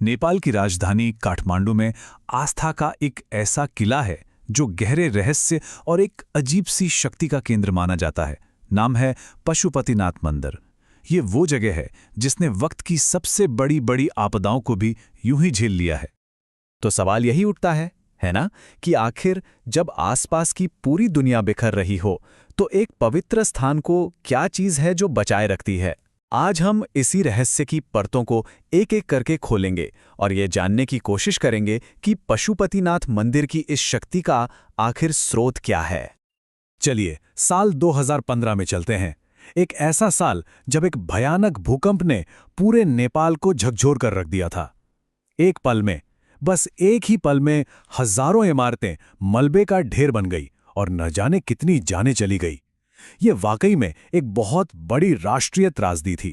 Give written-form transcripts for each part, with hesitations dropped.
नेपाल की राजधानी काठमांडू में आस्था का एक ऐसा किला है जो गहरे रहस्य और एक अजीब सी शक्ति का केंद्र माना जाता है। नाम है पशुपतिनाथ मंदिर। ये वो जगह है जिसने वक्त की सबसे बड़ी बड़ी आपदाओं को भी यूं ही झेल लिया है। तो सवाल यही उठता है ना, कि आखिर जब आसपास की पूरी दुनिया बिखर रही हो, तो एक पवित्र स्थान को क्या चीज है जो बचाए रखती है। आज हम इसी रहस्य की परतों को एक एक करके खोलेंगे और ये जानने की कोशिश करेंगे कि पशुपतिनाथ मंदिर की इस शक्ति का आखिर स्रोत क्या है। चलिए साल 2015 में चलते हैं। एक ऐसा साल जब एक भयानक भूकंप ने पूरे नेपाल को झकझोर कर रख दिया था। एक पल में, बस एक ही पल में हजारों इमारतें मलबे का ढेर बन गई और न जाने कितनी जानें चली गई। ये वाकई में एक बहुत बड़ी राष्ट्रीय त्रासदी थी।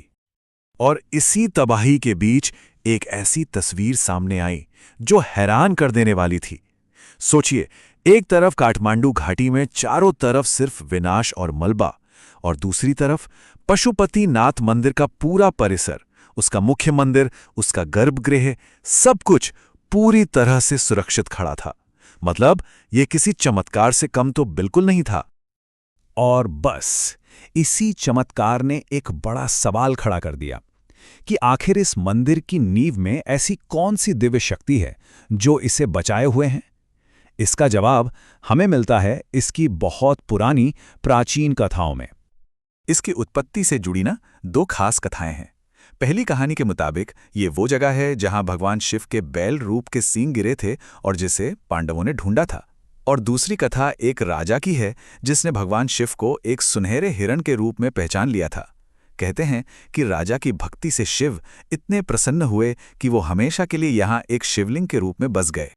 और इसी तबाही के बीच एक ऐसी तस्वीर सामने आई जो हैरान कर देने वाली थी। सोचिए, एक तरफ काठमांडू घाटी में चारों तरफ सिर्फ विनाश और मलबा, और दूसरी तरफ पशुपतिनाथ मंदिर का पूरा परिसर, उसका मुख्य मंदिर, उसका गर्भगृह, सब कुछ पूरी तरह से सुरक्षित खड़ा था। मतलब ये किसी चमत्कार से कम तो बिल्कुल नहीं था। और बस इसी चमत्कार ने एक बड़ा सवाल खड़ा कर दिया कि आखिर इस मंदिर की नींव में ऐसी कौन सी दिव्य शक्ति है जो इसे बचाए हुए हैं। इसका जवाब हमें मिलता है इसकी बहुत पुरानी प्राचीन कथाओं में। इसकी उत्पत्ति से जुड़ी दो खास कथाएं हैं। पहली कहानी के मुताबिक ये वो जगह है जहां भगवान शिव के बैल रूप के सींग गिरे थे और जिसे पांडवों ने ढूंढा था। और दूसरी कथा एक राजा की है जिसने भगवान शिव को एक सुनहरे हिरण के रूप में पहचान लिया था। कहते हैं कि राजा की भक्ति से शिव इतने प्रसन्न हुए कि वो हमेशा के लिए यहाँ एक शिवलिंग के रूप में बस गए।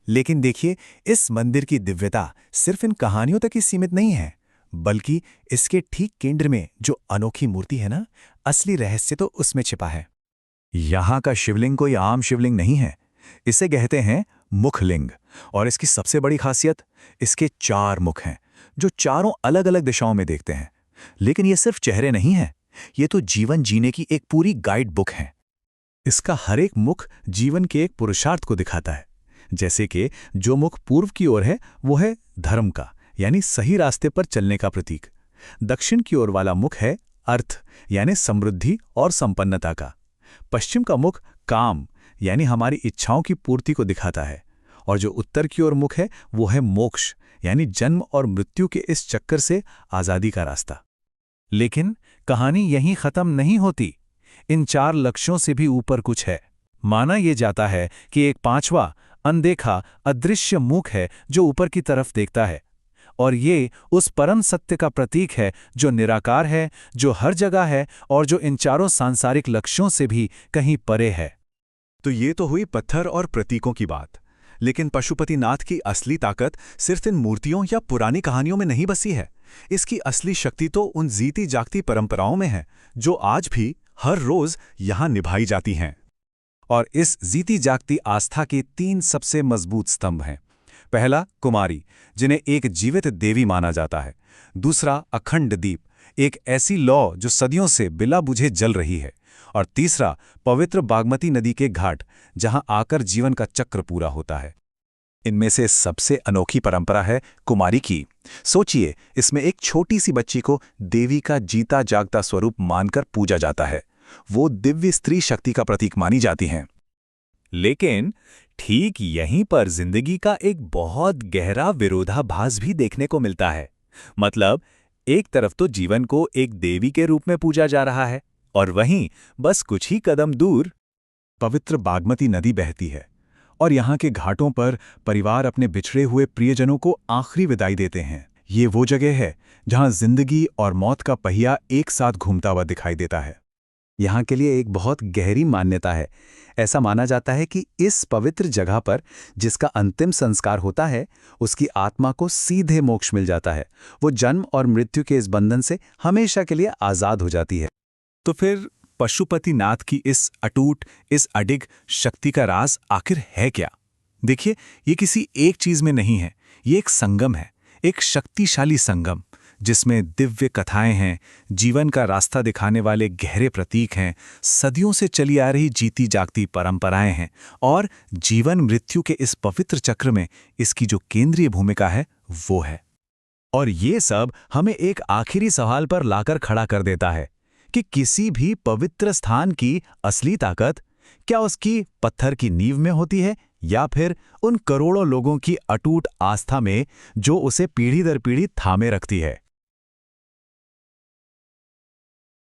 लेकिन देखिए, इस मंदिर की दिव्यता सिर्फ इन कहानियों तक ही सीमित नहीं है, बल्कि इसके ठीक केंद्र में जो अनोखी मूर्ति है ना, असली रहस्य तो उसमें छिपा है। यहाँ का शिवलिंग कोई आम शिवलिंग नहीं है। इसे कहते हैं मुखलिंग। और इसकी सबसे बड़ी खासियत, इसके 4 मुख हैं जो चारों अलग अलग दिशाओं में देखते हैं। लेकिन ये सिर्फ चेहरे नहीं है, ये तो जीवन जीने की एक पूरी गाइड बुक है। इसका हर एक मुख जीवन के एक पुरुषार्थ को दिखाता है। जैसे कि जो मुख पूर्व की ओर है वो है धर्म का, यानी सही रास्ते पर चलने का प्रतीक। दक्षिण की ओर वाला मुख है अर्थ, यानी समृद्धि और संपन्नता का। पश्चिम का मुख काम, यानी हमारी इच्छाओं की पूर्ति को दिखाता है। और जो उत्तर की ओर मुख है वो है मोक्ष, यानी जन्म और मृत्यु के इस चक्कर से आजादी का रास्ता। लेकिन कहानी यहीं खत्म नहीं होती। इन 4 लक्ष्यों से भी ऊपर कुछ है। माना यह जाता है कि एक 5वां अनदेखा अदृश्य मुख है जो ऊपर की तरफ देखता है। और ये उस परम सत्य का प्रतीक है जो निराकार है, जो हर जगह है और जो इन चारों सांसारिक लक्ष्यों से भी कहीं परे है। तो ये तो हुई पत्थर और प्रतीकों की बात। लेकिन पशुपतिनाथ की असली ताकत सिर्फ इन मूर्तियों या पुरानी कहानियों में नहीं बसी है। इसकी असली शक्ति तो उन जीती जागती परंपराओं में है जो आज भी हर रोज यहां निभाई जाती हैं। और इस जीती जागती आस्था के 3 सबसे मजबूत स्तंभ हैं। पहला, कुमारी, जिन्हें एक जीवित देवी माना जाता है। दूसरा, अखंड दीप, एक ऐसी लौ जो सदियों से बिना बुझे जल रही है। और तीसरा, पवित्र बागमती नदी के घाट, जहां आकर जीवन का चक्र पूरा होता है। इनमें से सबसे अनोखी परंपरा है कुमारी की। सोचिए, इसमें एक छोटी सी बच्ची को देवी का जीता जागता स्वरूप मानकर पूजा जाता है। वो दिव्य स्त्री शक्ति का प्रतीक मानी जाती हैं। लेकिन ठीक यहीं पर जिंदगी का एक बहुत गहरा विरोधाभास भी देखने को मिलता है। मतलब, एक तरफ तो जीवन को एक देवी के रूप में पूजा जा रहा है, और वहीं बस कुछ ही कदम दूर पवित्र बागमती नदी बहती है। और यहाँ के घाटों पर परिवार अपने बिछड़े हुए प्रियजनों को आखिरी विदाई देते हैं। ये वो जगह है जहाँ जिंदगी और मौत का पहिया एक साथ घूमता हुआ दिखाई देता है। यहाँ के लिए एक बहुत गहरी मान्यता है। ऐसा माना जाता है कि इस पवित्र जगह पर जिसका अंतिम संस्कार होता है, उसकी आत्मा को सीधे मोक्ष मिल जाता है। वो जन्म और मृत्यु के इस बंधन से हमेशा के लिए आज़ाद हो जाती है। तो फिर पशुपतिनाथ की इस अटूट, इस अडिग शक्ति का राज आखिर है क्या? देखिए, ये किसी एक चीज में नहीं है। ये एक संगम है, एक शक्तिशाली संगम, जिसमें दिव्य कथाएं हैं, जीवन का रास्ता दिखाने वाले गहरे प्रतीक हैं, सदियों से चली आ रही जीती जागती परंपराएं हैं और जीवन मृत्यु के इस पवित्र चक्र में इसकी जो केंद्रीय भूमिका है वो है। और ये सब हमें एक आखिरी सवाल पर लाकर खड़ा कर देता है कि किसी भी पवित्र स्थान की असली ताकत क्या उसकी पत्थर की नींव में होती है या फिर उन करोड़ों लोगों की अटूट आस्था में जो उसे पीढ़ी दर पीढ़ी थामे रखती है।